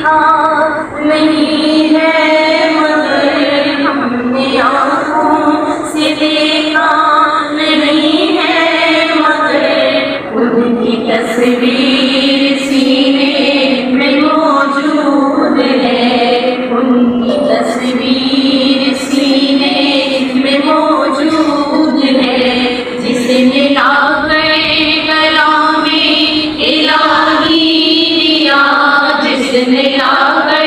دیکھا نہیں ہے مگر ہم نے آنکھوں سے دیکھا نہیں ہے مگر ان کی تصویر سینے میں موجود ہے، ان کی تصویر سینے میں موجود ہے، جس نے لا کر کلام الہی دیا، جس نے لا کر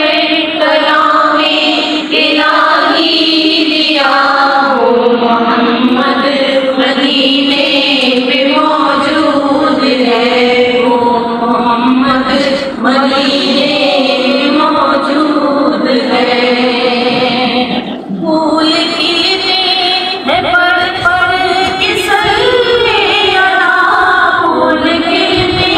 کلام الہی دیا، وہ محمد مدینے میں موجود ہے، وہ محمد مدینے میں موجود ہے۔ پھول کھلتے ہیں پڑھ پڑھ کے صلی اللہ، پھول کھلتے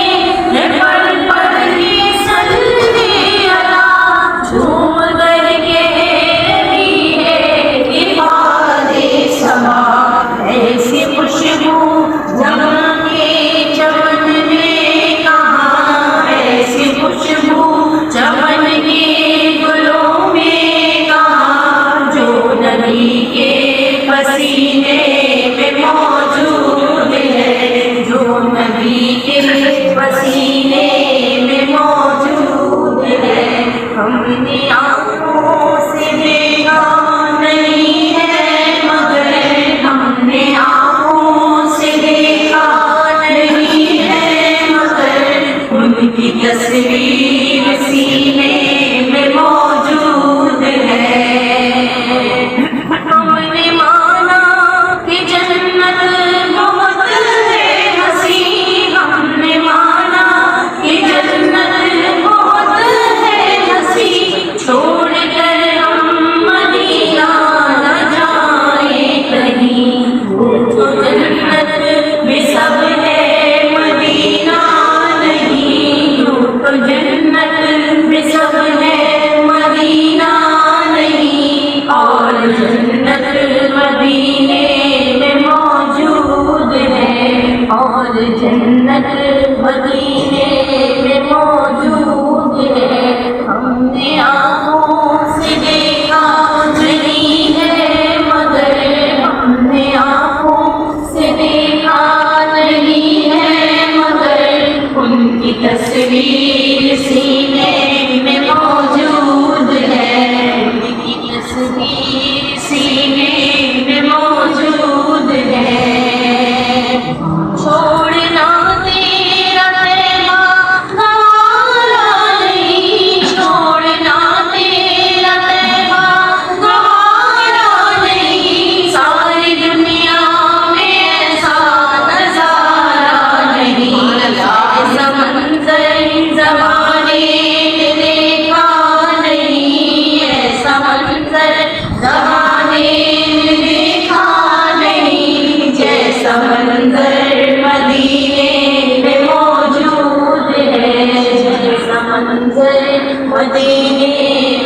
ہیں پڑھ پڑھ کے صلی اللہ، جھوم کر کے بھی ہے عباد سما، ایسی خوشبو جہاں کے چمن میں کہاں، ایسی خوشبو چمن کے گلوں میں کہاں، جو نبی کے پسینے میں موجود ہے، جو نبی کے پسینے میں موجود ہے۔ ہم نے آنکھوں سے دیکھا نہیں ہے مگر ہم نے آنکھوں سے دیکھا نہیں ہے مگر ان کی تصویر سینے میں موجود ہے۔ ہم نے مانا کہ جنت بہت ہے حسین، ہم نے مانا کہ جنت بہت ہے حسین، چھوڑ کر ہم مدینہ نہ جائیں کہیں، وہ تو جنت میں سب ہے مدینہ نہیں، وہ تو جنت میں سب ہے مدینہ نہیں، اور جنت مدینے میں موجود ہے، اور جنت مدینے میں موجود ہے۔ ہم نے آنکھوں سے دیکھا نہیں ہے مگر ہم نے آنکھوں سے دیکھا نہیں ہے مگر ان کی تصویر سینے میں موجود ہے، ان کی تصویر سینے میں موجود ہے۔ چھوڑنا تیرا طیبہ گوارا نہیں، چھوڑنا تیرا طیبہ گوارا نہیں، ساری دنیا میں ایسا نظارہ نہیں، ایسا منظر زمانے نے دیکھا نہیں، ایسا منظر زمانے نے دیکھا نہیں، جیسا منظر مدینے میں موجود ہے، جیسا منظر مدینے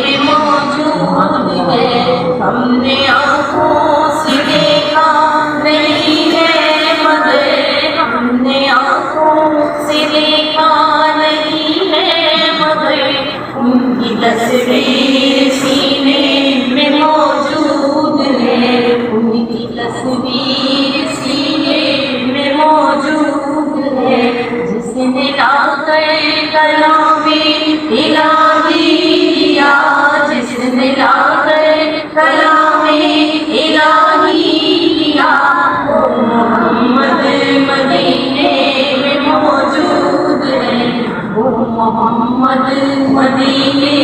میں موجود ہے۔ ہم نے آنکھوں سے دیکھا نہیں ہے مگر ہم نے آنکھوں سے دیکھا نہیں ہے مگر ان کی تصویر سینے میں موجود ہے، ان کی تصویر سینے میں موجود ہے، جس نے لا کر کلام الہی دیا، جس نے لا کر کلام الہی دیا، وہ محمد مدینے میں موجود ہے، وہ محمد مدینے